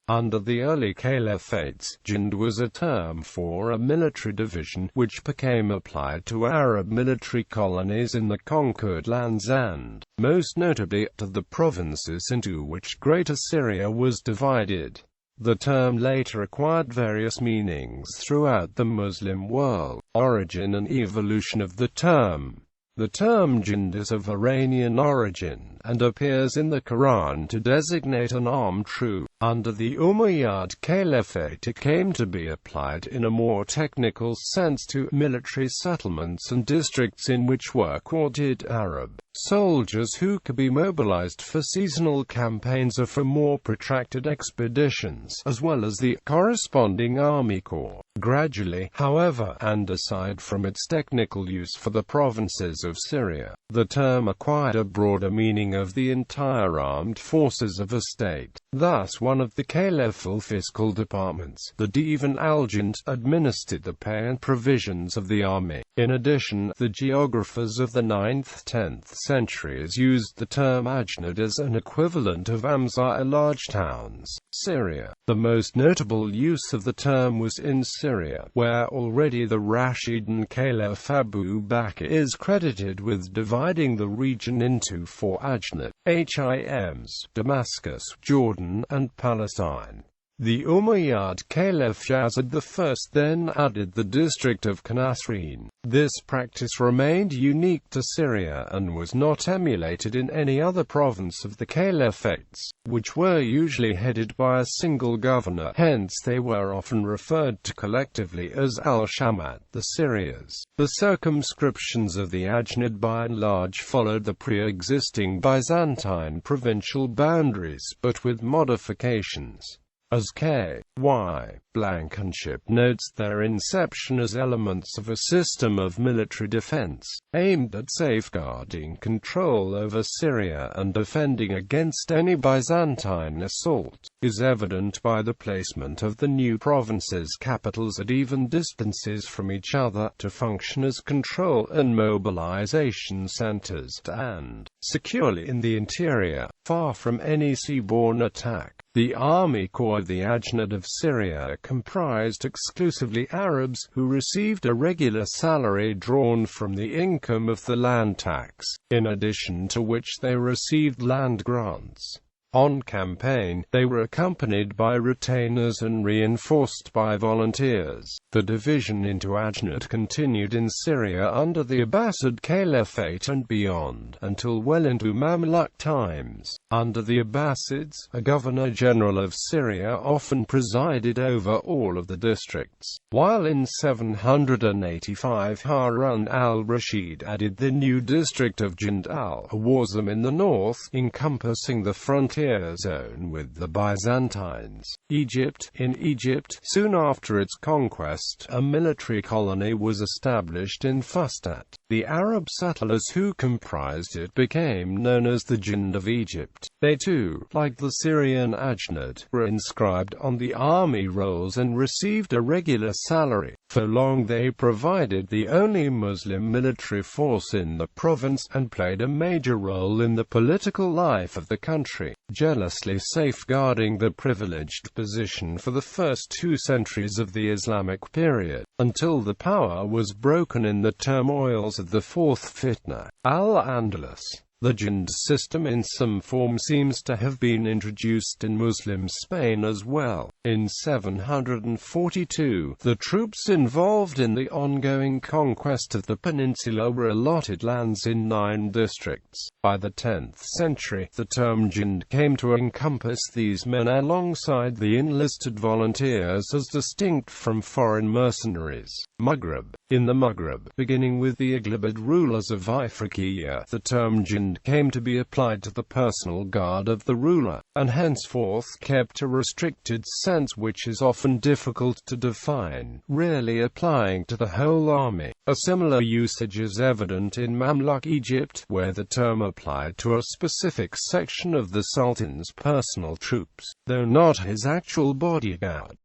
Under the early Caliphates, Jind was a term for a military division, which became applied to Arab military colonies in the conquered lands and, most notably, to the provinces into which Greater Syria was divided. The term later acquired various meanings throughout the Muslim world. Origin and evolution of the term. The term Jind is of Iranian origin, and appears in the Quran to designate an armed troop. Under the Umayyad Caliphate it came to be applied in a more technical sense to military settlements and districts in which were quartered Arab soldiers who could be mobilized for seasonal campaigns or for more protracted expeditions, as well as the corresponding army corps. Gradually, however, and aside from its technical use for the provinces of Syria, the term acquired a broader meaning of the entire armed forces of a state. Thus, one of the caliphal fiscal departments, the Divan al-Jind, administered the pay and provisions of the army. In addition, the geographers of the 9th–10th centuries used the term ajnad as an equivalent of Amzar, large towns. Syria. The most notable use of the term was in Syria, where already the Rashidun Caliph Abu Bakr is credited with dividing the region into 4 ajnad, HIMs: Damascus, Jordan, and Palestine. The Umayyad Caliph Yazid I then added the district of Qanasreen. This practice remained unique to Syria and was not emulated in any other province of the Caliphates, which were usually headed by a single governor, hence they were often referred to collectively as al-Shamat, the Syrias. The circumscriptions of the Ajnad by and large followed the pre-existing Byzantine provincial boundaries, but with modifications. As K.Y. Blankenship notes, their inception as elements of a system of military defense, aimed at safeguarding control over Syria and defending against any Byzantine assault, is evident by the placement of the new provinces' capitals at even distances from each other, to function as control and mobilization centers, and securely in the interior, far from any seaborne attack. The army corps of the Ajnad of Syria comprised exclusively Arabs, who received a regular salary drawn from the income of the land tax, in addition to which they received land grants. On campaign, they were accompanied by retainers and reinforced by volunteers. The division into Ajnad continued in Syria under the Abbasid Caliphate and beyond, until well into Mamluk times. Under the Abbasids, a governor-general of Syria often presided over all of the districts, while in 785 Harun al-Rashid added the new district of Jind al-Hawazm in the north, encompassing the frontier zone with the Byzantines. Egypt. In Egypt, soon after its conquest, a military colony was established in Fustat. The Arab settlers who comprised it became known as the Jind of Egypt. They too, like the Syrian Ajnad, were inscribed on the army rolls and received a regular salary. For long they provided the only Muslim military force in the province, and played a major role in the political life of the country, jealously safeguarding the privileged position for the first 2 centuries of the Islamic period, until the power was broken in the turmoils of the Fourth Fitna, al-Andalus. The Jind system in some form seems to have been introduced in Muslim Spain as well. In 742, the troops involved in the ongoing conquest of the peninsula were allotted lands in 9 districts. By the 10th century, the term Jind came to encompass these men alongside the enlisted volunteers as distinct from foreign mercenaries. Maghreb. In the Maghreb, beginning with the Aghlabid rulers of Ifriqiya, the term Jind came to be applied to the personal guard of the ruler, and henceforth kept a restricted sense which is often difficult to define, rarely applying to the whole army. A similar usage is evident in Mamluk Egypt, where the term applied to a specific section of the Sultan's personal troops, though not his actual bodyguard.